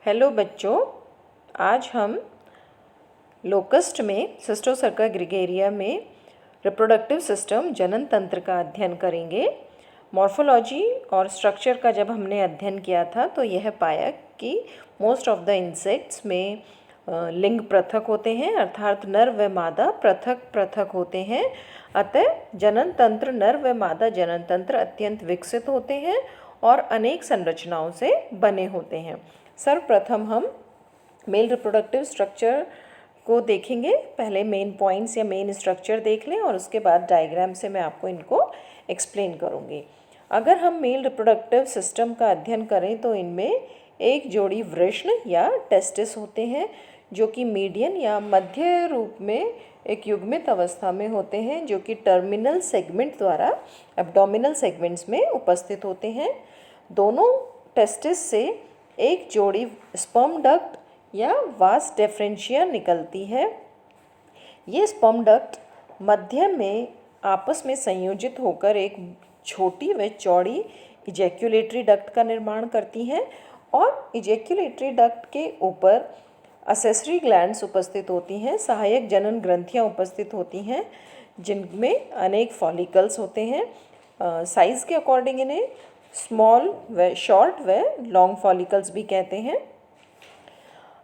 Hello बच्चों, आज हम लोकस्ट में सिस्टोसर्का ग्रेगेरिया में रिप्रोडक्टिव सिस्टम जनन तंत्र का अध्ययन करेंगे। मॉर्फोलॉजी और स्ट्रक्चर का जब हमने अध्ययन किया था तो यह पाया कि मोस्ट ऑफ द इंसेक्ट्स में लिंग पृथक होते हैं, अर्थात नर व मादा पृथक पृथक होते हैं। अतः जनन तंत्र, नर व मादा जनन तंत्र अत्यंत विकसित होते हैं और अनेक संरचनाओं से बने होते हैं। सर्वप्रथम हम मेल रिप्रोडक्टिव स्ट्रक्चर को देखेंगे। पहले मेन पॉइंट्स या मेन स्ट्रक्चर देख लें और उसके बाद डायग्राम से मैं आपको इनको एक्सप्लेन करूँगी। अगर हम मेल रिप्रोडक्टिव सिस्टम का अध्ययन करें तो इनमें एक जोड़ी वृषण या टेस्टिस होते हैं जो कि मीडियन या मध्य रूप में एक युग्मित अवस्था में होते हैं, जो कि टर्मिनल सेगमेंट द्वारा एब्डोमिनल सेगमेंट्स में उपस्थित होते हैं। दोनों टेस्टिस से एक जोड़ी स्पर्म डक्ट या वास डेफरेंशिया निकलती है। ये स्पर्म डक्ट मध्य में आपस में संयोजित होकर एक छोटी व चौड़ी इजैक्यूलेटरी डक्ट का निर्माण करती हैं और इजैक्यूलेटरी डक्ट के ऊपर असेसरी ग्लैंड्स उपस्थित होती हैं, सहायक जनन ग्रंथियां उपस्थित होती हैं जिनमें अनेक फॉलिकल्स होते हैं। साइज़ के अकॉर्डिंग इन्हें स्मॉल व शॉर्ट व लॉन्ग फॉलिकल्स भी कहते हैं।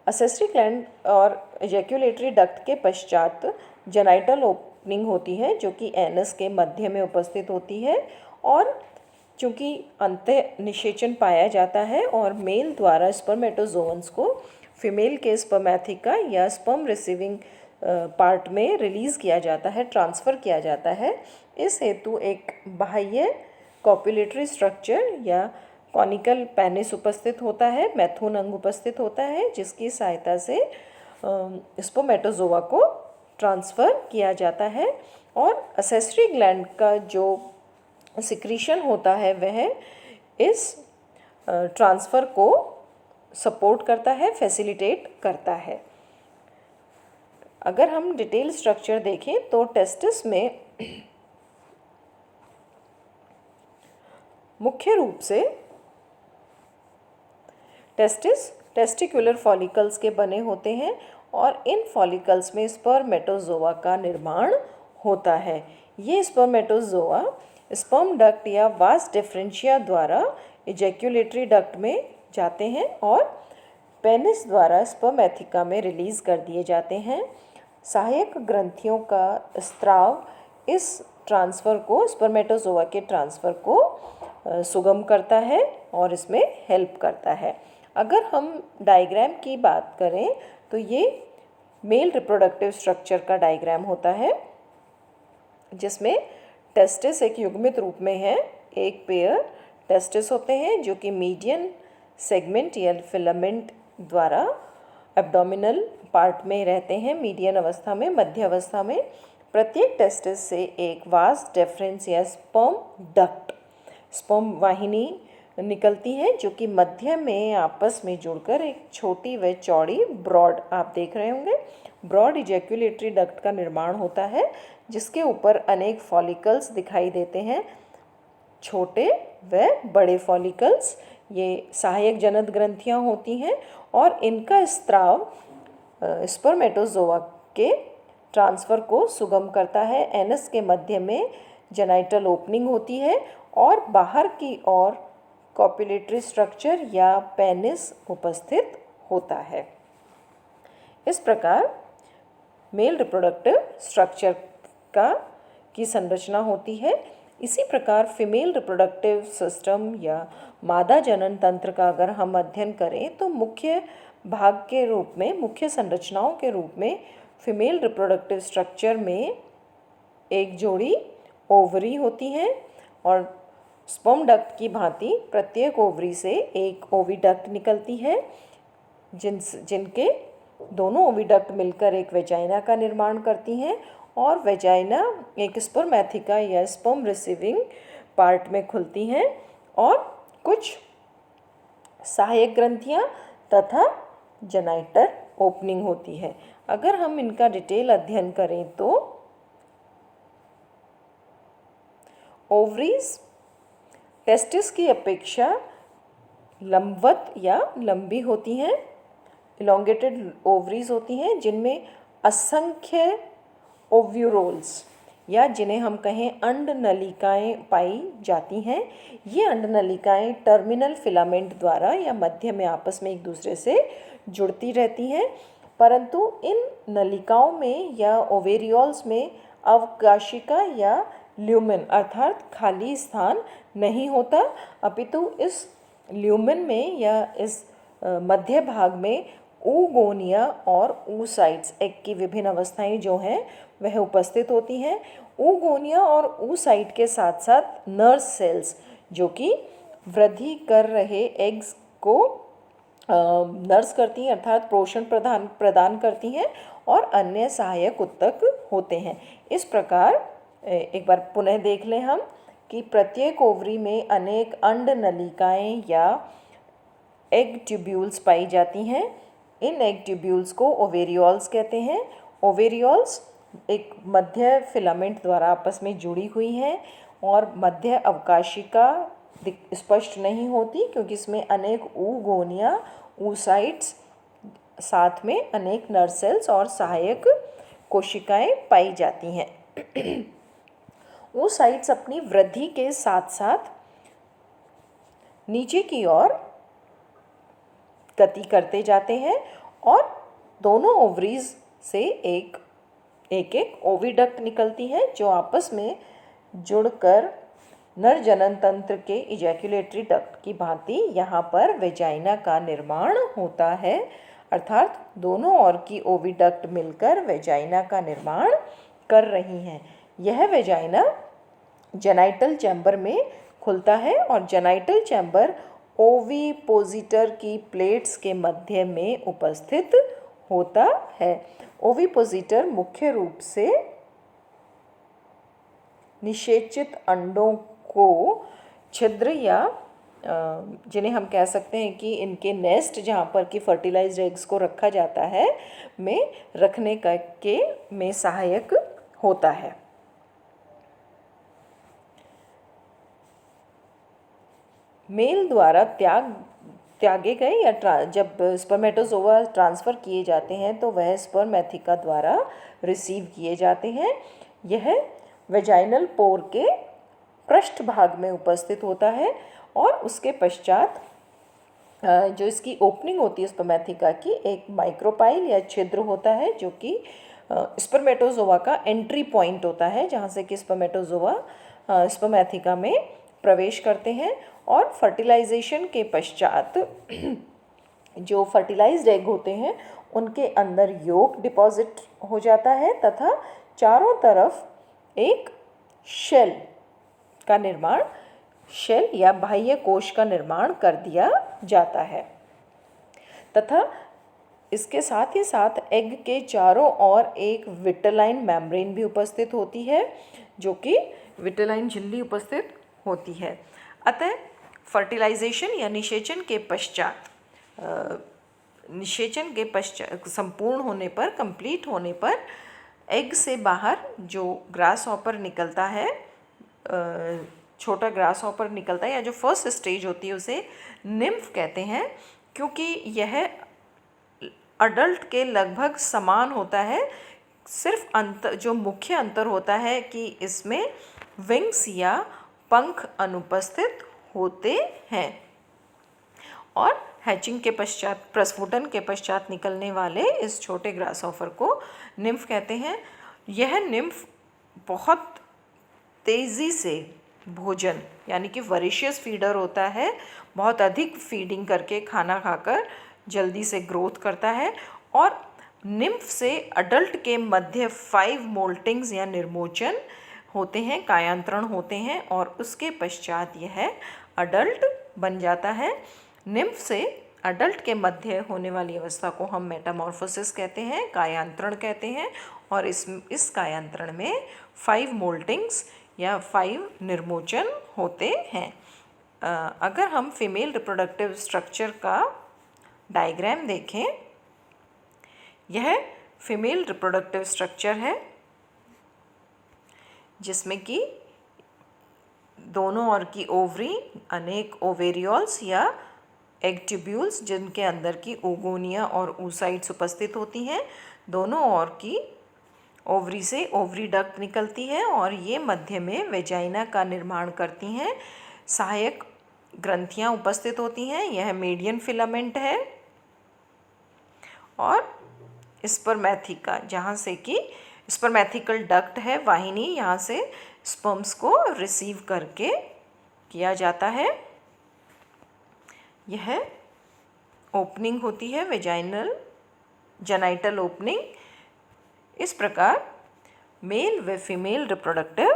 असेसरी ग्लैंड और इजैक्यूलेटरी डक्ट के पश्चात जेनाइटल ओपनिंग होती है जो कि एनस के मध्य में उपस्थित होती है। और चूँकि अंतः निषेचन पाया जाता है और मेल द्वारा स्पर्मेटोजोअन्स को फीमेल के स्पर्मैथिका या स्पर्म रिसीविंग पार्ट में रिलीज़ किया जाता है, ट्रांसफ़र किया जाता है। इस हेतु एक बाह्य कॉपुलेटरी स्ट्रक्चर या कॉनिकल पेनिस उपस्थित होता है, मैथुन अंग उपस्थित होता है जिसकी सहायता से स्पर्मेटोजोआ को ट्रांसफ़र किया जाता है। और असेसरी ग्लैंड का जो सिक्रीशन होता है वह इस ट्रांसफ़र को सपोर्ट करता है, फैसिलिटेट करता है। अगर हम डिटेल स्ट्रक्चर देखें तो टेस्टिस में मुख्य रूप से टेस्टिकुलर फॉलिकल्स के बने होते हैं और इन फॉलिकल्स में स्पर्मेटोजोआ का निर्माण होता है। ये स्पर्मेटोजोआ स्पर्म डक्ट या वास डिफरेंशिया द्वारा इजैक्यूलेटरी डक्ट में जाते हैं और पेनिस द्वारा स्पर्मैथिका में रिलीज़ कर दिए जाते हैं। सहायक ग्रंथियों का स्त्राव इस ट्रांसफ़र को, स्पर्मेटोजोआ के ट्रांसफ़र को सुगम करता है और इसमें हेल्प करता है। अगर हम डायग्राम की बात करें तो ये मेल रिप्रोडक्टिव स्ट्रक्चर का डायग्राम होता है जिसमें टेस्टिस एक युग्मित रूप में है। एक पेयर टेस्टिस होते हैं जो कि मीडियन सेगमेंट या फिलामेंट द्वारा एब्डोमिनल पार्ट में रहते हैं, मीडियन अवस्था में, मध्य अवस्था में। प्रत्येक टेस्टिस से एक वास डेफरेंस या स्पर्म वाहिनी निकलती है जो कि मध्य में आपस में जुड़कर एक छोटी व चौड़ी ब्रॉड, आप देख रहे होंगे, ब्रॉड इजैक्यूलेटरी डक्ट का निर्माण होता है जिसके ऊपर अनेक फॉलिकल्स दिखाई देते हैं, छोटे व बड़े फॉलिकल्स। ये सहायक जनन ग्रंथियां होती हैं और इनका स्त्राव स्पर्मेटोजोआ के ट्रांसफ़र को सुगम करता है। एनस के मध्य में जेनाइटल ओपनिंग होती है और बाहर की ओर कॉपुलेटरी स्ट्रक्चर या पेनिस उपस्थित होता है। इस प्रकार मेल रिप्रोडक्टिव स्ट्रक्चर की संरचना होती है। इसी प्रकार फीमेल रिप्रोडक्टिव सिस्टम या मादा जनन तंत्र का अगर हम अध्ययन करें तो मुख्य भाग के रूप में, मुख्य संरचनाओं के रूप में फीमेल रिप्रोडक्टिव स्ट्रक्चर में एक जोड़ी ओवरी होती हैं और स्पर्म डक्ट की भांति प्रत्येक ओवरी से एक ओविडक्ट निकलती है जिनके दोनों ओविडक्ट मिलकर एक वेजाइना का निर्माण करती हैं और वेजाइना एक स्पर्मैथिका या स्पर्म रिसीविंग पार्ट में खुलती हैं और कुछ सहायक ग्रंथियां तथा जेनाइटल ओपनिंग होती है। अगर हम इनका डिटेल अध्ययन करें तो ओवरीज टेस्टिस की अपेक्षा लंबवत या लंबी होती हैं, इलोंगेटेड ओवरीज होती हैं जिनमें असंख्य ओव्यूरोल्स या जिन्हें हम कहें अंडनलिकाएं पाई जाती हैं। ये अंडनलिकाएं टर्मिनल फिलामेंट द्वारा या मध्य में आपस में एक दूसरे से जुड़ती रहती हैं, परंतु इन नलिकाओं में या ओवेरियोल्स में अवकाशिका या ल्यूमेन अर्थात खाली स्थान नहीं होता, अपितु इस ल्यूमेन में या इस मध्य भाग में ऊगोनिया और ऊसाइट्स एग की विभिन्न अवस्थाएं जो हैं वह उपस्थित होती हैं। ऊगोनिया और ऊसाइट के साथ साथ नर्व सेल्स जो कि वृद्धि कर रहे एग्स को नर्स करती हैं अर्थात पोषण प्रदान करती हैं और अन्य सहायक उत्तक होते हैं। इस प्रकार एक बार पुनः देख लें हम कि प्रत्येक ओवरी में अनेक अंड नलिकाएं या एग ट्यूब्यूल्स पाई जाती हैं। इन एग ट्यूब्यूल्स को ओवेरियोल्स कहते हैं। ओवेरियोल्स एक मध्य फिलामेंट द्वारा आपस में जुड़ी हुई हैं और मध्य अवकाशिका स्पष्ट नहीं होती क्योंकि इसमें अनेक ऊगोनिया ऊसाइट्स साथ में अनेक नर्व सेल्स और सहायक कोशिकाएं पाई जाती हैं। ऊसाइट्स अपनी वृद्धि के साथ साथ नीचे की ओर गति करते जाते हैं और दोनों ओवरीज से एक एक ओविडक्ट निकलती है जो आपस में जुड़कर नर जनन तंत्र के इजैक्युलेटरी डक्ट की भांति यहाँ पर वेजाइना का निर्माण होता है, अर्थात दोनों ओर की ओविडक्ट मिलकर वेजाइना का निर्माण कर रही हैं। यह वेजाइना जेनाइटल चैम्बर में खुलता है और जेनाइटल चैम्बर ओविपोजिटर की प्लेट्स के मध्य में उपस्थित होता है। ओविपोजिटर मुख्य रूप से निषेचित अंडों को छिद्र या जिन्हें हम कह सकते हैं कि इनके नेस्ट जहाँ पर कि फर्टिलाइज्ड एग्स को रखा जाता है में रखने के में सहायक होता है। मेल द्वारा त्यागे गए या जब स्पर्मेटोजोआ ट्रांसफ़र किए जाते हैं तो वह स्पर्मेथिका द्वारा रिसीव किए जाते हैं। यह वेजाइनल पोर के पृष्ठ भाग में उपस्थित होता है और उसके पश्चात जो इसकी ओपनिंग होती है स्पर्मेथिका की एक माइक्रोपाइल या छिद्र होता है जो कि स्पर्मेटोजोआ का एंट्री पॉइंट होता है जहाँ से कि स्पर्मेटोजोआ स्पर्मेथिका में प्रवेश करते हैं और फर्टिलाइजेशन के पश्चात जो फर्टिलाइज्ड एग होते हैं उनके अंदर योक डिपॉजिट हो जाता है तथा चारों तरफ एक शेल का निर्माण शेल या बाह्य कोश का निर्माण कर दिया जाता है तथा इसके साथ ही साथ एग के चारों ओर एक विटेलाइन मेम्ब्रेन भी उपस्थित होती है जो कि विटेलाइन झिल्ली उपस्थित होती है। अतः फर्टिलाइजेशन या निषेचन के पश्चात संपूर्ण होने पर कंप्लीट होने पर एग से बाहर जो ग्रास हॉपर निकलता है छोटा ग्रास हॉपर निकलता है या जो फर्स्ट स्टेज होती है उसे निम्फ कहते हैं क्योंकि यह अडल्ट के लगभग समान होता है। सिर्फ अंतर जो मुख्य अंतर होता है कि इसमें विंग्स या पंख अनुपस्थित होते हैं और हैचिंग के पश्चात प्रस्फुटन के पश्चात निकलने वाले इस छोटे ग्रास हॉपर को निम्फ कहते हैं। यह निम्फ बहुत तेज़ी से भोजन यानी कि वॉरेशियस फीडर होता है, बहुत अधिक फीडिंग करके खाना खाकर जल्दी से ग्रोथ करता है और निम्फ से अडल्ट के मध्य 5 मोल्टिंग्स या निर्मोचन होते हैं, कायांतरण होते हैं और उसके पश्चात यह अडल्ट बन जाता है। निम्फ से अडल्ट के मध्य होने वाली अवस्था को हम मेटामॉर्फोसिस कहते हैं, कायांतरण कहते हैं और इस कायांतरण में 5 मोल्टिंग्स या 5 निर्मोचन होते हैं। अगर हम फीमेल रिप्रोडक्टिव स्ट्रक्चर का डायग्राम देखें, यह फीमेल रिप्रोडक्टिव स्ट्रक्चर है जिसमें कि दोनों ओर की ओवरी अनेक ओवेरियोल्स या एग ट्यूब्यूल्स जिनके अंदर की ओगोनिया और oocytes उपस्थित होती हैं। दोनों ओर की ओवरी से ओवरी डक्ट निकलती है और ये मध्य में वेजाइना का निर्माण करती हैं। सहायक ग्रंथियां उपस्थित होती हैं। यह मीडियन फिलामेंट है और स्पर्मेथिका, जहाँ से कि स्पर्मेथिकल डक्ट है, वाहिनी, यहाँ से स्पर्म्स को रिसीव करके किया जाता है। यह ओपनिंग होती है वेजाइनल जेनाइटल ओपनिंग। इस प्रकार मेल व फीमेल रिप्रोडक्टिव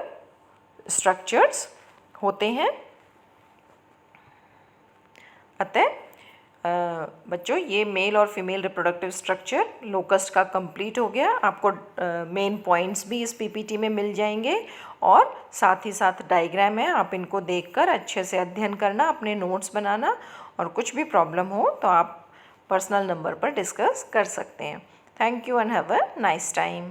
स्ट्रक्चर्स होते हैं। अतः बच्चों, ये मेल और फीमेल रिप्रोडक्टिव स्ट्रक्चर लोकस्ट का कंप्लीट हो गया। आपको मेन पॉइंट्स भी इस पीपीटी में मिल जाएंगे और साथ ही साथ डायग्राम है, आप इनको देखकर अच्छे से अध्ययन करना, अपने नोट्स बनाना, और कुछ भी प्रॉब्लम हो तो आप पर्सनल नंबर पर डिस्कस कर सकते हैं। Thank you and have a nice time.